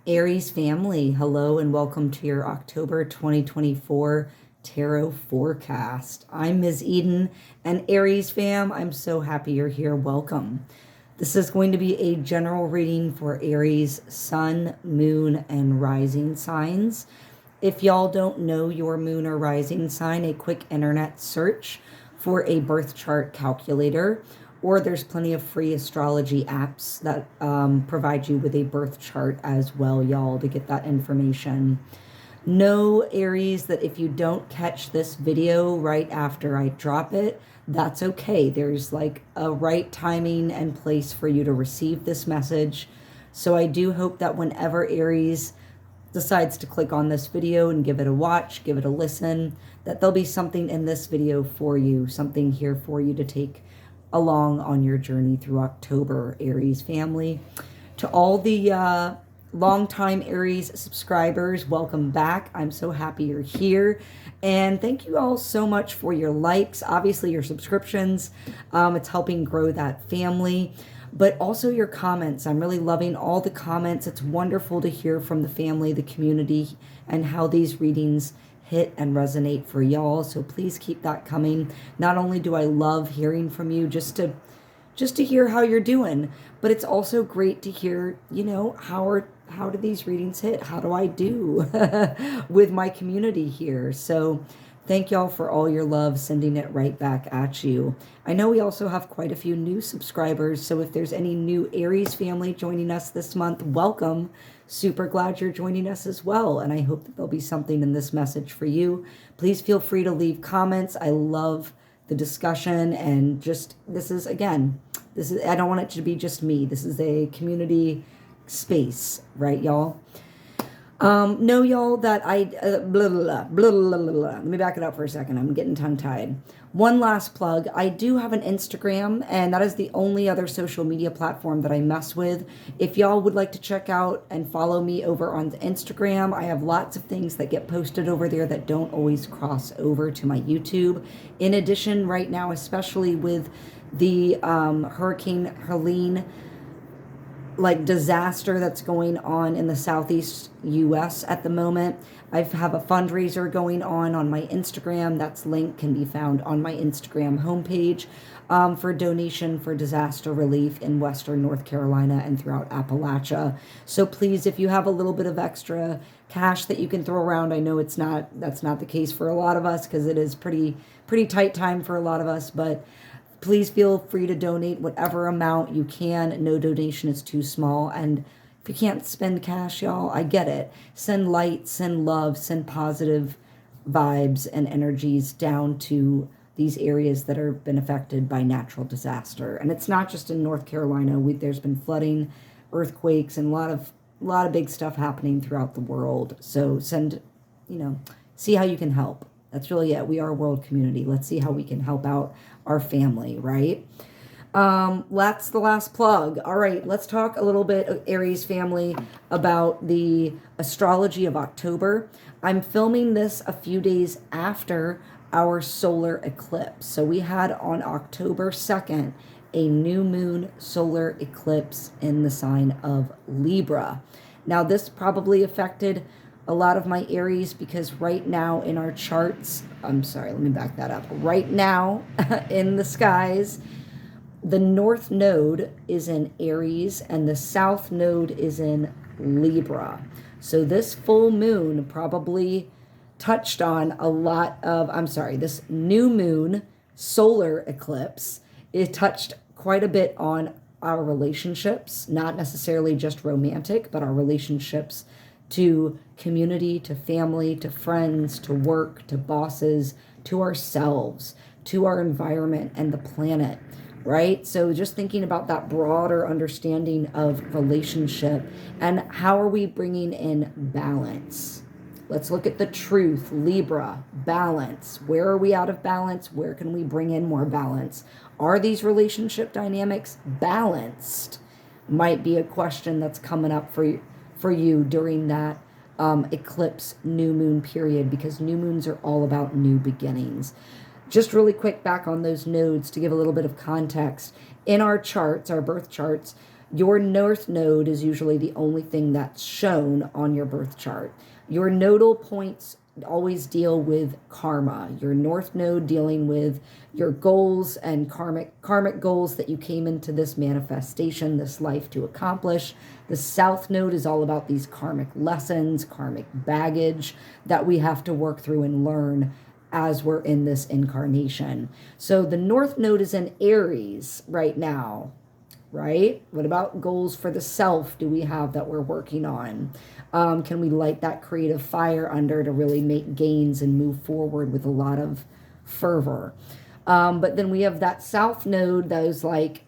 Aries family, hello and welcome to your October 2024 tarot forecast. I'm Ms. Eden, and Aries fam, I'm so happy you're here. Welcome. This is going to be a general reading for Aries sun, moon, and rising signs. If y'all don't know your moon or rising sign, a quick internet search for a birth chart calculator, or there's plenty of free astrology apps that provide you with a birth chart as well, y'all, to get that information. Know, Aries, that if you don't catch this video right after I drop it, that's okay. There's like a right timing and place for you to receive this message. So I do hope that whenever Aries decides to click on this video and give it a watch, give it a listen, that there'll be something in this video for you, something here for you to take along on your journey through October, Aries family. To all the longtime Aries subscribers, welcome back. I'm so happy you're here. And thank you all so much for your likes, obviously your subscriptions. It's helping grow that family, but also your comments. I'm really loving all the comments. It's wonderful to hear from the family, the community, and how these readings hit and resonate for y'all. So please keep that coming. Not only do I love hearing from you just to hear how you're doing, but it's also great to hear, how do these readings hit? How do I do with my community here? So thank y'all for all your love, sending it right back at you. I know we also have quite a few new subscribers, so if there's any new Aries family joining us this month, welcome. Super glad you're joining us as well, and I hope that there'll be something in this message for you. Please feel free to leave comments. I love the discussion, and this is I don't want it to be just me. This is a community space, right, y'all? Know y'all that blah, blah, blah, blah, blah, blah, blah. Let me back it up for a second. I'm getting tongue-tied. One last plug. I do have an Instagram, and that is the only other social media platform that I mess with. If y'all would like to check out and follow me over on Instagram, I have lots of things that get posted over there that don't always cross over to my YouTube. In addition, right now, especially with the Hurricane Helene disaster that's going on in the southeast US at the moment, I have a fundraiser going on my Instagram. That's link can be found on my Instagram homepage for donation for disaster relief in Western North Carolina and throughout Appalachia. So please, if you have a little bit of extra cash that you can throw around, I know that's not the case for a lot of us, because it is pretty tight time for a lot of us, but please feel free to donate whatever amount you can. No donation is too small. And if you can't spend cash, y'all, I get it. Send light, send love, send positive vibes and energies down to these areas that have been affected by natural disaster. And it's not just in North Carolina. There's been flooding, earthquakes, and a lot of big stuff happening throughout the world. So see how you can help. That's really it. We are a world community. Let's see how we can help out our family, right? That's the last plug. All right, let's talk a little bit, Aries family, about the astrology of October. I'm filming this a few days after our solar eclipse. So we had on October 2nd a new moon solar eclipse in the sign of Libra. Now, this probably affected a lot of my Aries, because right now in our charts, let me back that up. Right now in the skies, the north node is in Aries and the south node is in Libra. So this full moon probably touched on a lot of, this new moon solar eclipse, it touched quite a bit on our relationships, not necessarily just romantic, but our relationships to community, to family, to friends, to work, to bosses, to ourselves, to our environment and the planet, right? So just thinking about that broader understanding of relationship and how are we bringing in balance. Let's look at the truth. Libra, balance. Where are we out of balance? Where can we bring in more balance? Are these relationship dynamics balanced? Might be a question that's coming up for you during that eclipse new moon period, because new moons are all about new beginnings. Just really quick back on those nodes to give a little bit of context. In our charts, our birth charts, Your north node is usually the only thing that's shown on your birth chart. Your nodal points always deal with karma. Your north node dealing with your goals and karmic goals that you came into this manifestation, this life to accomplish. The south node is all about these karmic lessons, karmic baggage that we have to work through and learn as we're in this incarnation. So the north node is in Aries right now, right? What about goals for the self do we have that we're working on? Can we light that creative fire under to really make gains and move forward with a lot of fervor? But then we have that south node, those like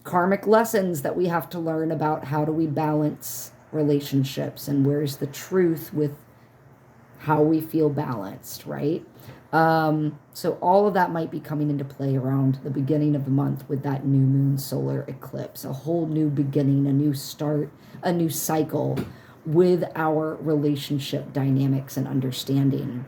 karmic lessons that we have to learn about. How do we balance relationships, and where's the truth with how we feel balanced, right? So all of that might be coming into play around the beginning of the month with that new moon solar eclipse, a whole new beginning, a new start, a new cycle with our relationship dynamics and understanding.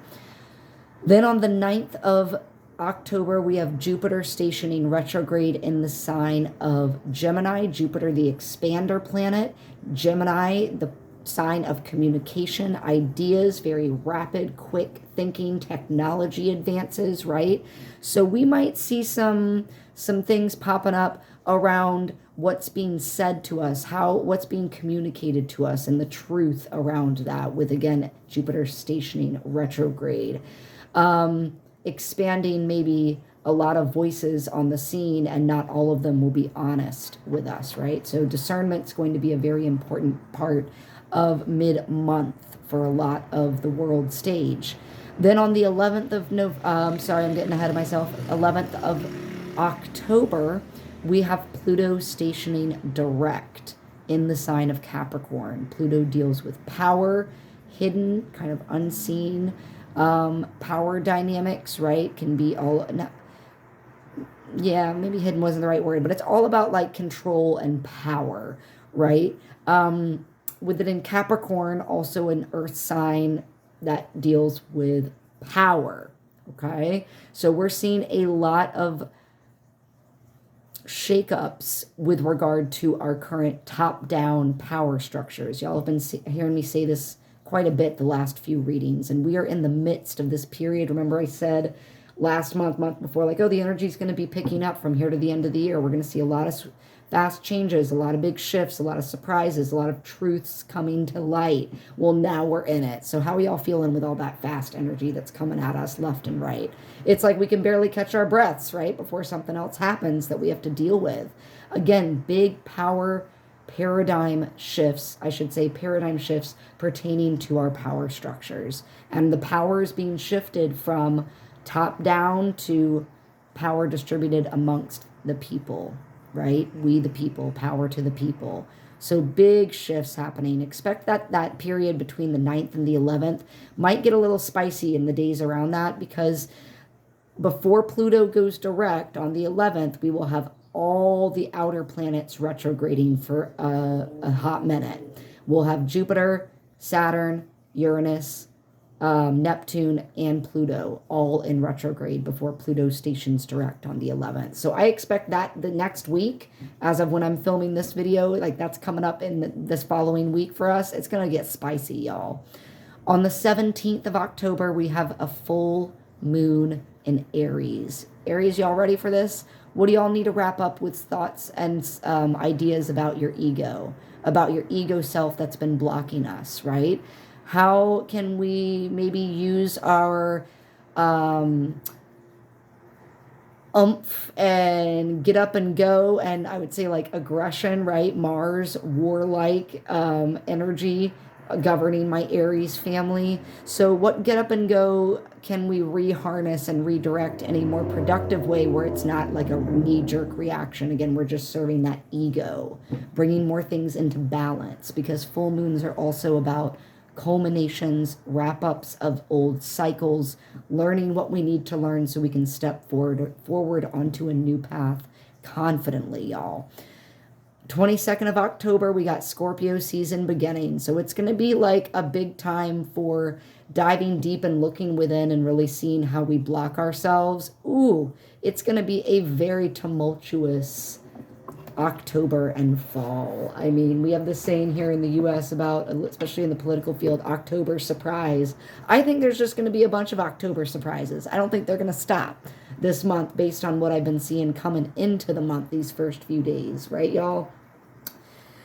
Then on the 9th of October, we have Jupiter stationing retrograde in the sign of Gemini. Jupiter, the expander planet. Gemini, the sign of communication, ideas, very rapid, quick thinking, technology advances, right? So we might see some things popping up around what's being said to us, what's being communicated to us, and the truth around that with, again, Jupiter stationing retrograde. Expanding maybe a lot of voices on the scene, and not all of them will be honest with us, right? So discernment's going to be a very important part of mid-month for a lot of the world stage. Then on the 11th of November, sorry, I'm getting ahead of myself, 11th of October, we have Pluto stationing direct in the sign of Capricorn. Pluto deals with power, hidden, kind of unseen power dynamics, right? Can be all, yeah, maybe hidden wasn't the right word, but it's all about like control and power, right? With it in Capricorn, also an earth sign that deals with power, okay? So we're seeing a lot of shakeups with regard to our current top-down power structures. Y'all have been hearing me say this quite a bit the last few readings, and we are in the midst of this period. Remember I said last month before, like, oh, the energy is going to be picking up from here to the end of the year. We're going to see a lot of fast changes, a lot of big shifts, a lot of surprises, a lot of truths coming to light. Well, now we're in it. So how are y'all feeling with all that fast energy that's coming at us left and right? It's like we can barely catch our breaths, right, before something else happens that we have to deal with. Again, big power paradigm shifts, paradigm shifts pertaining to our power structures. And the power is being shifted from top down to power distributed amongst the people, right? We the people, power to the people. So big shifts happening. Expect that period between the 9th and the 11th might get a little spicy in the days around that, because before Pluto goes direct on the 11th, we will have all the outer planets retrograding for a hot minute. We'll have Jupiter, Saturn, Uranus, Neptune, and Pluto all in retrograde before Pluto stations direct on the 11th. So I expect that the next week, as of when I'm filming this video, like that's coming up in this following week for us, it's going to get spicy, y'all. On the 17th of October, we have a full moon in Aries. Aries, y'all ready for this? What do y'all need to wrap up with thoughts and ideas about your ego self that's been blocking us, right? How can we maybe use our oomph and get up and go, and I would say like aggression, right? Mars, warlike energy governing my Aries family. So what get up and go can we reharness and redirect in a more productive way, where it's not like a knee-jerk reaction? Again, we're just serving that ego, bringing more things into balance, because full moons are also about culminations, wrap-ups of old cycles, learning what we need to learn so we can step forward onto a new path confidently, y'all. 22nd of October, we got Scorpio season beginning. So it's going to be like a big time for diving deep and looking within and really seeing how we block ourselves. Ooh, it's going to be a very tumultuous October and fall. I mean, we have this saying here in the US about, especially in the political field, October surprise. I think there's just going to be a bunch of October surprises. I don't think they're going to stop this month based on what I've been seeing coming into the month these first few days, right, y'all?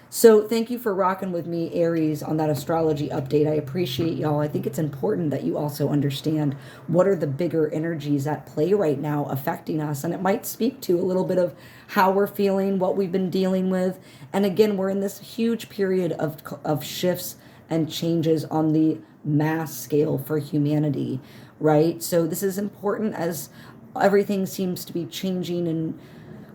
So thank you for rocking with me, Aries, on that astrology update. I appreciate y'all. I think it's important that you also understand what are the bigger energies at play right now affecting us. And it might speak to a little bit of how we're feeling, what we've been dealing with. And again, we're in this huge period of shifts and changes on the mass scale for humanity, right? So this is important as everything seems to be changing and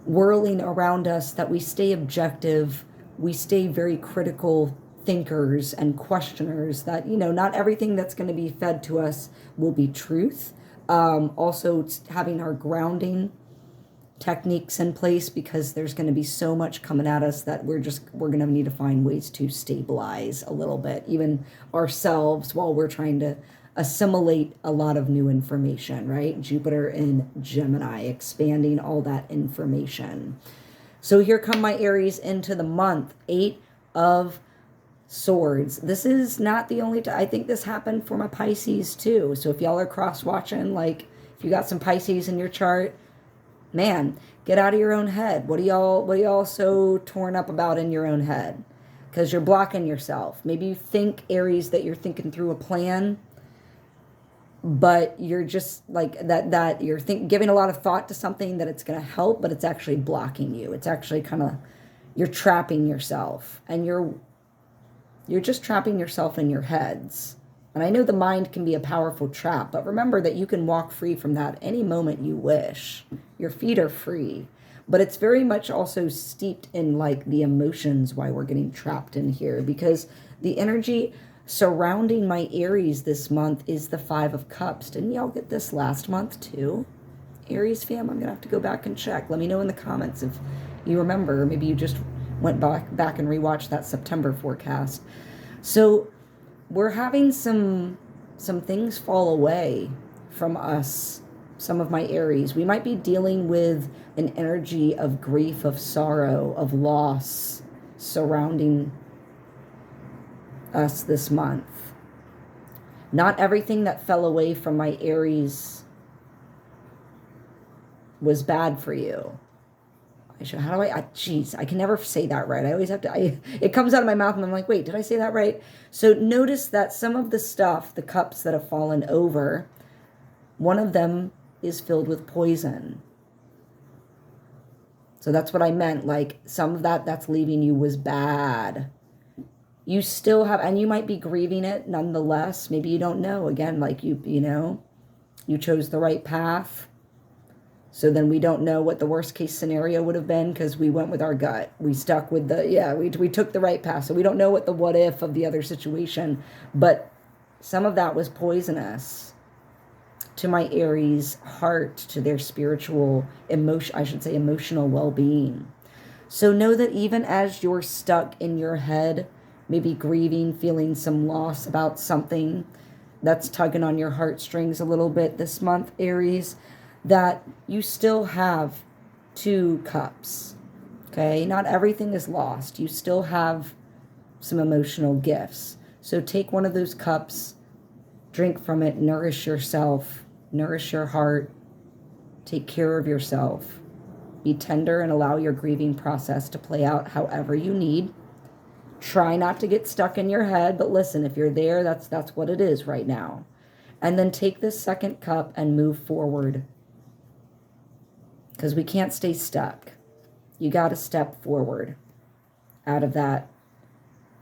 whirling around us, that we stay objective, we stay very critical thinkers and questioners, that, you know, not everything that's going to be fed to us will be truth. Also having our grounding techniques in place, because there's going to be so much coming at us that we're going to need to find ways to stabilize a little bit, even ourselves, while we're trying to assimilate a lot of new information, right? Jupiter in Gemini, expanding all that information. So here come my Aries into the month. 8 of Swords. This is not the only time. I think this happened for my Pisces too. So if y'all are cross-watching, like if you got some Pisces in your chart, man, get out of your own head. What are y'all so torn up about in your own head? Because you're blocking yourself. Maybe you think, Aries, that you're thinking through a plan, but you're just like that you're giving a lot of thought to something that it's going to help, but it's actually blocking you. It's actually you're trapping yourself, and you're just trapping yourself in your heads. And I know the mind can be a powerful trap, but remember that you can walk free from that any moment you wish. Your feet are free, but it's very much also steeped in like the emotions why we're getting trapped in here, because the energy surrounding my Aries this month is the 5 of Cups. Didn't y'all get this last month too? Aries fam, I'm going to have to go back and check. Let me know in the comments if you remember. Maybe you just went back and rewatched that September forecast. So we're having some things fall away from us, some of my Aries. We might be dealing with an energy of grief, of sorrow, of loss surrounding us this month. Not everything that fell away from my Aries was bad for you. I can never say that right. I always have to, it comes out of my mouth and I'm like, wait, did I say that right? So notice that some of the stuff, the cups that have fallen over, one of them is filled with poison. So that's what I meant. Like some of that's leaving you was bad. You still have, and you might be grieving it nonetheless. Maybe you don't know. Again, like you chose the right path. So then we don't know what the worst case scenario would have been because we went with our gut. We stuck with we took the right path. So we don't know what the what if of the other situation. But some of that was poisonous to my Aries heart, to their spiritual emotional well-being. So know that even as you're stuck in your head, maybe grieving, feeling some loss about something that's tugging on your heartstrings a little bit this month, Aries, that you still have 2 cups, okay? Not everything is lost. You still have some emotional gifts. So take one of those cups, drink from it, nourish yourself, nourish your heart, take care of yourself. Be tender and allow your grieving process to play out however you need. Try not to get stuck in your head, but listen, if you're there, that's what it is right now. And then take this second cup and move forward, because we can't stay stuck. You got to step forward out of that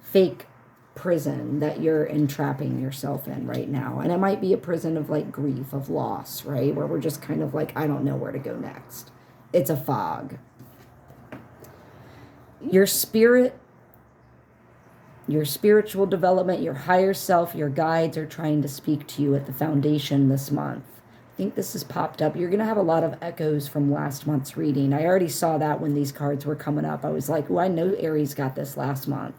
fake prison that you're entrapping yourself in right now. And it might be a prison of like grief, of loss, right? Where we're just kind of like, I don't know where to go next. It's a fog. Your spirit, your spiritual development, your higher self, your guides are trying to speak to you at the foundation this month. I think this has popped up. You're going to have a lot of echoes from last month's reading. I already saw that when these cards were coming up. I was like, oh, I know Aries got this last month.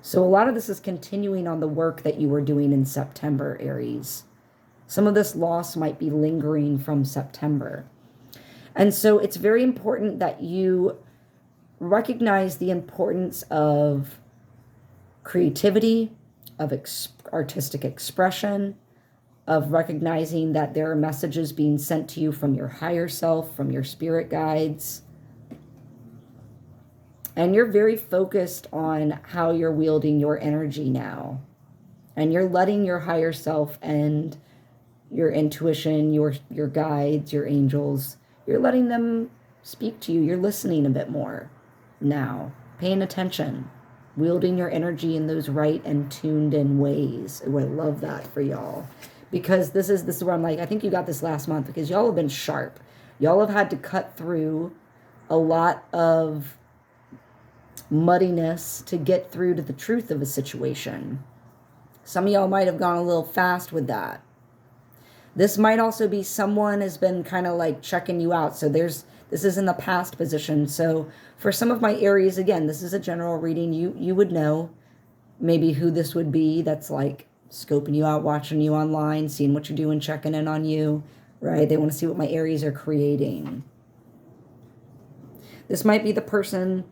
So a lot of this is continuing on the work that you were doing in September, Aries. Some of this loss might be lingering from September. And so it's very important that you recognize the importance of creativity, of artistic expression, of recognizing that there are messages being sent to you from your higher self, from your spirit guides. And you're very focused on how you're wielding your energy now. And you're letting your higher self and your intuition, your guides, your angels, you're letting them speak to you. You're listening a bit more now, paying attention, wielding your energy in those right and tuned in ways. Oh, I love that for y'all. Because this is where I'm like, I think you got this last month, because y'all have been sharp. Y'all have had to cut through a lot of muddiness to get through to the truth of a situation. Some of y'all might have gone a little fast with that. This might also be someone has been kind of like checking you out. So this is in the past position. So for some of my Aries, again, this is a general reading. You would know maybe who this would be. That's like scoping you out, watching you online, seeing what you're doing, checking in on you, right? They want to see what my Aries are creating. This might be the person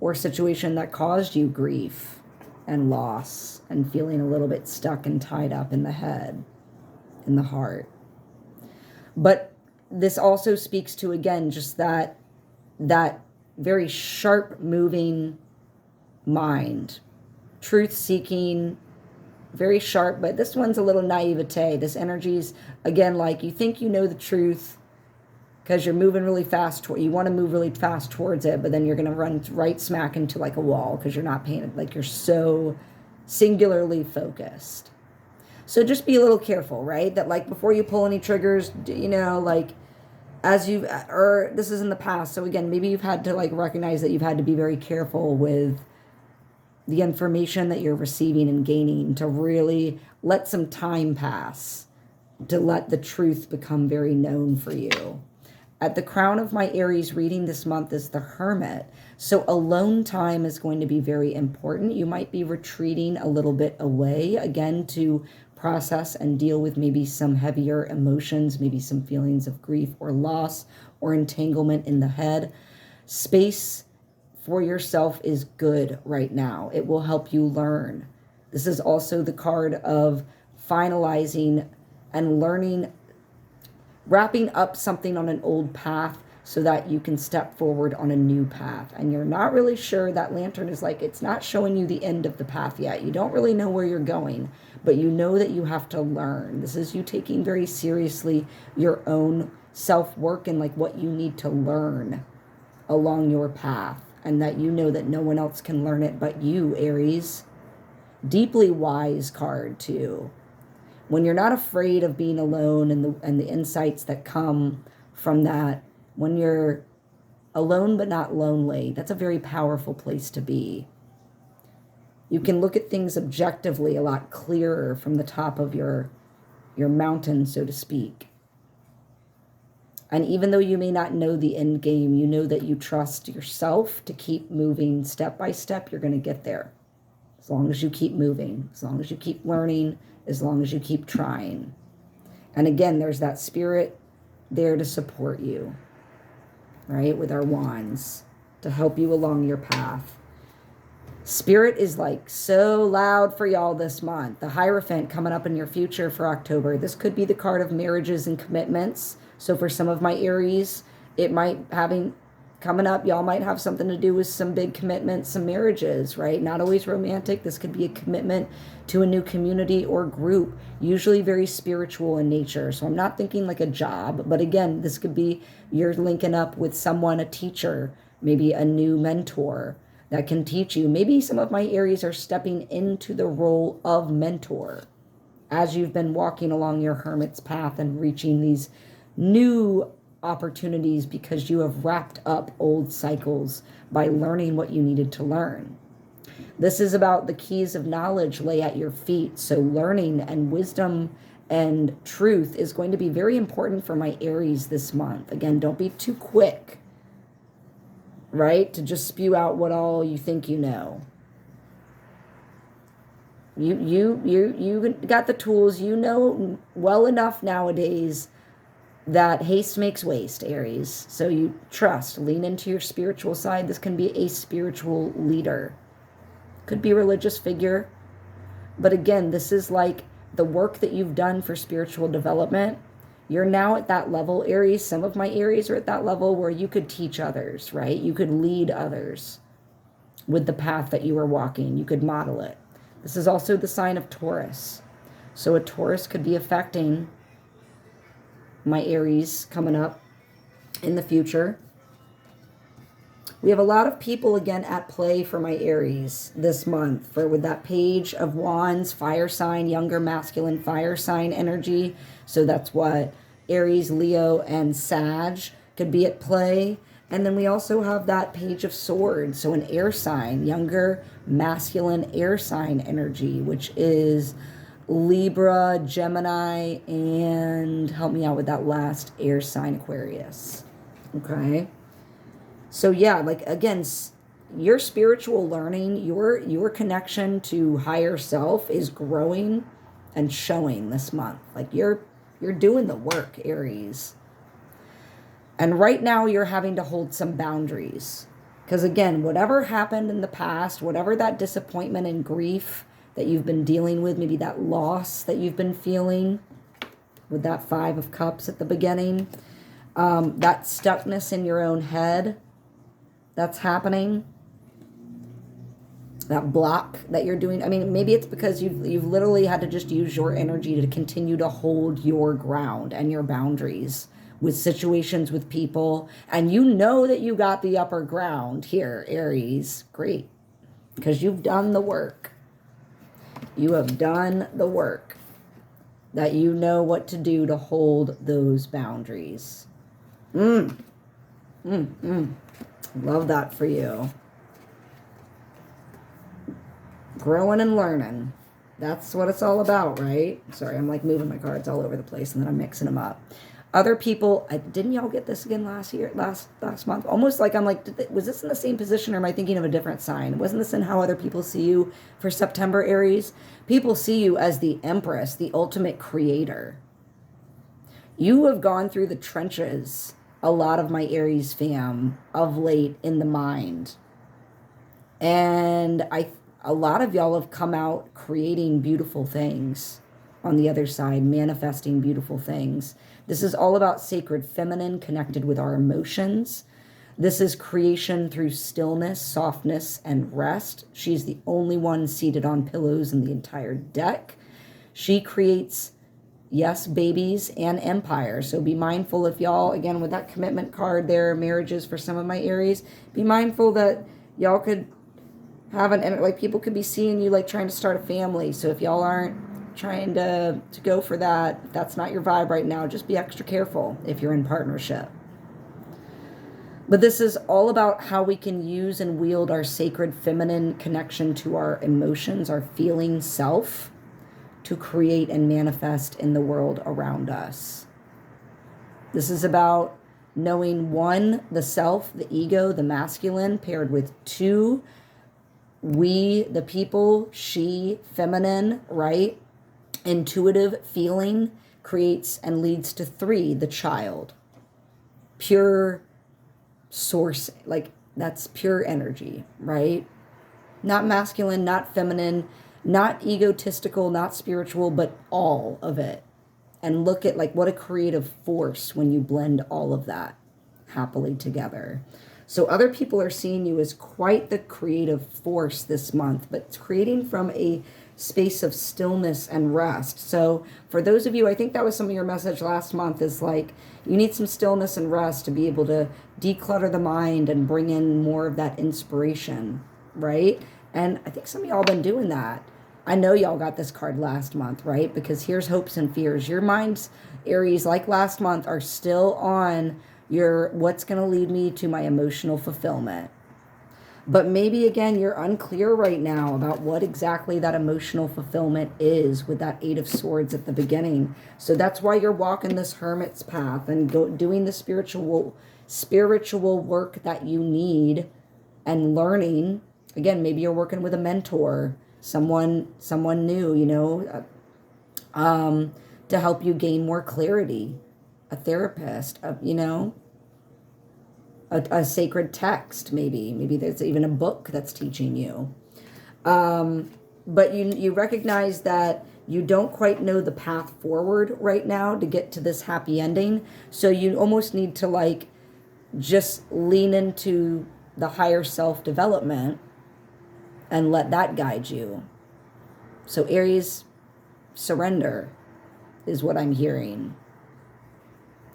or situation that caused you grief and loss and feeling a little bit stuck and tied up in the head, in the heart. But this also speaks to, again, just that very sharp moving mind, truth seeking, very sharp, but this one's a little naivete. This energy's, again, like you think you know the truth because you're moving really fast. You want to move really fast towards it, but then you're going to run right smack into like a wall because you're not paying it. Like you're so singularly focused. So just be a little careful, right? That like before you pull any triggers, you know, like as you've, or this is in the past. So again, maybe you've had to like recognize that you've had to be very careful with the information that you're receiving and gaining, to really let some time pass, to let the truth become very known for you. At the crown of my Aries reading this month is the Hermit. So alone time is going to be very important. You might be retreating a little bit away, again, to process and deal with maybe some heavier emotions, maybe some feelings of grief or loss or entanglement in the head. Space for yourself is good right now. It will help you learn. This is also the card of finalizing and learning, wrapping up something on an old path so that you can step forward on a new path. And you're not really sure. That lantern is like, it's not showing you the end of the path yet. You don't really know where you're going, but you know that you have to learn. This is you taking very seriously your own self-work and like what you need to learn along your path. And that you know that no one else can learn it but you, Aries. Deeply wise card too. When you're not afraid of being alone and the insights that come from that, when you're alone but not lonely, that's a very powerful place to be. You can look at things objectively a lot clearer from the top of your mountain, so to speak. And even though you may not know the end game, you know that you trust yourself to keep moving step by step. You're going to get there. As long as you keep moving, as long as you keep learning, as long as you keep trying. And again, there's that spirit there to support you, right? With our wands to help you along your path. Spirit is like so loud for y'all this month. The Hierophant coming up in your future for October. This could be the card of marriages and commitments. So for some of my Aries, it might coming up, y'all might have something to do with some big commitments, some marriages, right? Not always romantic. This could be a commitment to a new community or group, usually very spiritual in nature. So I'm not thinking like a job, but again, this could be you're linking up with someone, a teacher, maybe a new mentor that can teach you. Maybe some of my Aries are stepping into the role of mentor as you've been walking along your hermit's path and reaching these new opportunities because you have wrapped up old cycles by learning what you needed to learn. This is about the keys of knowledge lay at your feet. So learning and wisdom and truth is going to be very important for my Aries this month. Again, don't be too quick, right, to just spew out what all you think you know. You got the tools. You know well enough nowadays that haste makes waste, Aries. So you trust, lean into your spiritual side. This can be a spiritual leader. Could be a religious figure. But again, this is like the work that you've done for spiritual development. You're now at that level, Aries. Some of my Aries are at that level where you could teach others, right? You could lead others with the path that you are walking. You could model it. This is also the sign of Taurus. So a Taurus could be affecting my Aries coming up in the future. We have a lot of people, again, at play for my Aries this month. With that Page of Wands, fire sign, younger masculine fire sign energy. So that's what Aries, Leo, and Sag could be at play. And then we also have that Page of Swords. So an air sign, younger masculine air sign energy, which is Libra, Gemini, and help me out with that last air sign, Aquarius. Okay. So yeah, like again, your spiritual learning, your connection to higher self is growing and showing this month. Like you're doing the work, Aries. And right now you're having to hold some boundaries. Because again, whatever happened in the past, whatever that disappointment and grief that you've been dealing with, maybe that loss that you've been feeling with that 5 of Cups at the beginning, that stuckness in your own head that's happening, that block that you're doing. I mean, maybe it's because you've literally had to just use your energy to continue to hold your ground and your boundaries with situations, with people, and you know that you got the upper ground here, Aries. Great, because you've done the work. You have done the work that you know what to do to hold those boundaries. Love that for you. Growing and learning. That's what it's all about, right? Sorry, I'm like moving my cards all over the place and then I'm mixing them up. Other people, didn't y'all get this again last month? Almost like I'm like, was this in the same position or am I thinking of a different sign? Wasn't this in how other people see you for September, Aries? People see you as the Empress, the ultimate creator. You have gone through the trenches, a lot of my Aries fam, of late in the mind. And a lot of y'all have come out creating beautiful things on the other side, manifesting beautiful things. This is all about sacred feminine connected with our emotions. This is creation through stillness, softness, and rest. She's the only one seated on pillows in the entire deck. She creates, yes, babies and empire. So be mindful if y'all, again, with that commitment card there, marriages for some of my Aries, be mindful that y'all could have like people could be seeing you like trying to start a family. So if y'all aren't trying to go for that, if that's not your vibe right now, just be extra careful if you're in partnership. But this is all about how we can use and wield our sacred feminine connection to our emotions, our feeling self, to create and manifest in the world around us. This is about knowing 1, the self, the ego, the masculine, paired with 2, we, the people, she, feminine, right? Intuitive feeling creates and leads to 3, the child. Pure source, like that's pure energy, right? Not masculine, not feminine, not egotistical, not spiritual, but all of it. And look at like what a creative force when you blend all of that happily together. So other people are seeing you as quite the creative force this month, but it's creating from a space of stillness and rest. So for those of you, I think that was some of your message last month, is like you need some stillness and rest to be able to declutter the mind and bring in more of that inspiration, right? And I think some of y'all been doing that. I know y'all got this card last month, right? Because here's hopes and fears. Your minds, Aries, like last month, are still on your what's going to lead me to my emotional fulfillment. But maybe, again, you're unclear right now about what exactly that emotional fulfillment is with that 8 of Swords at the beginning. So that's why you're walking this hermit's path and doing the spiritual work that you need and learning. Again, maybe you're working with a mentor, someone new, to help you gain more clarity a therapist, a sacred text, maybe. Maybe there's even a book that's teaching you. But you recognize that you don't quite know the path forward right now to get to this happy ending. So you almost need to like just lean into the higher self development and let that guide you. So Aries, surrender is what I'm hearing.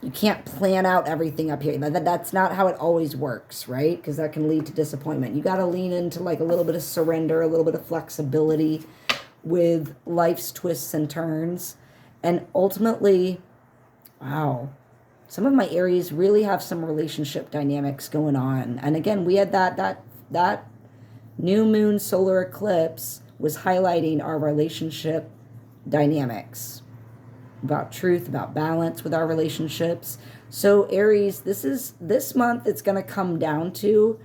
You can't plan out everything up here. That's not how it always works, right? Because that can lead to disappointment. You got to lean into like a little bit of surrender, a little bit of flexibility with life's twists and turns. And ultimately, wow, some of my Aries really have some relationship dynamics going on. And again, we had that new moon solar eclipse was highlighting our relationship dynamics, about truth, about balance with our relationships. So Aries, this month it's going to come down to,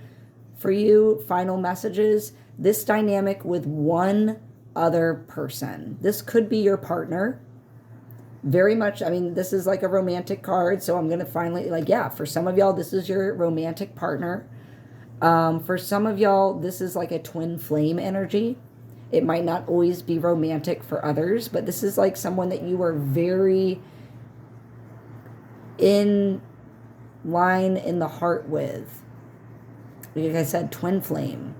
for you, final messages, this dynamic with one other person. This could be your partner. Very much, I mean, this is like a romantic card, so I'm going to finally, like, yeah, for some of y'all, this is your romantic partner. For some of y'all, this is like a twin flame energy. It might not always be romantic for others, but this is like someone that you are very in line in the heart with. Like I said, twin flame.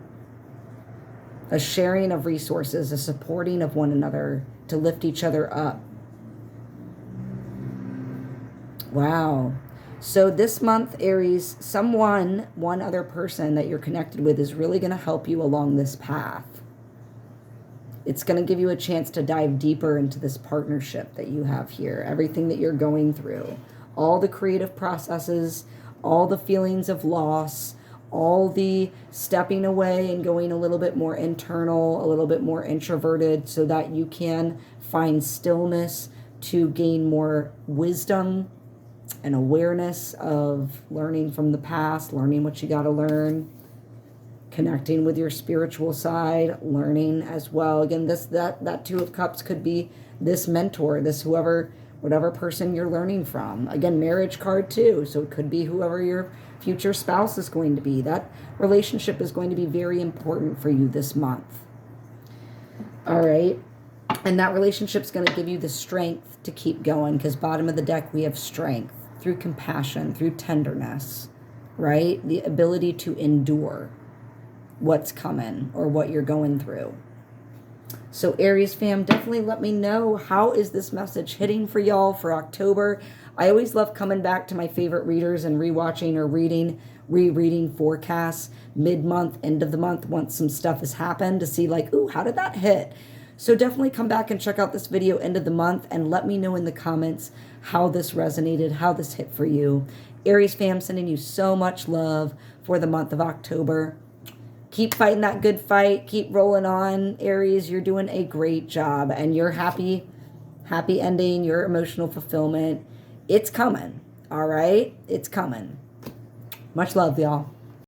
A sharing of resources, a supporting of one another to lift each other up. Wow. So this month, Aries, one other person that you're connected with is really going to help you along this path. It's going to give you a chance to dive deeper into this partnership that you have here, everything that you're going through, all the creative processes, all the feelings of loss, all the stepping away and going a little bit more internal, a little bit more introverted so that you can find stillness to gain more wisdom and awareness of learning from the past, learning what you got to learn, connecting with your spiritual side, learning as well. Again, that Two of Cups could be this mentor, this whatever person you're learning from. Again, marriage card too, so it could be whoever your future spouse is going to be. That relationship is going to be very important for you this month. All right. And that relationship's going to give you the strength to keep going, because bottom of the deck, we have strength through compassion, through tenderness, right? The ability to endure what's coming or what you're going through. So Aries fam, definitely let me know, how is this message hitting for y'all for October? I always love coming back to my favorite readers and rewatching or rereading forecasts mid-month, end of the month, once some stuff has happened, to see like, ooh, how did that hit? So definitely come back and check out this video end of the month and let me know in the comments how this resonated, how this hit for you. Aries fam, sending you so much love for the month of October. Keep fighting that good fight. Keep rolling on, Aries. You're doing a great job, and your happy ending, your emotional fulfillment, it's coming. All right? It's coming. Much love, y'all.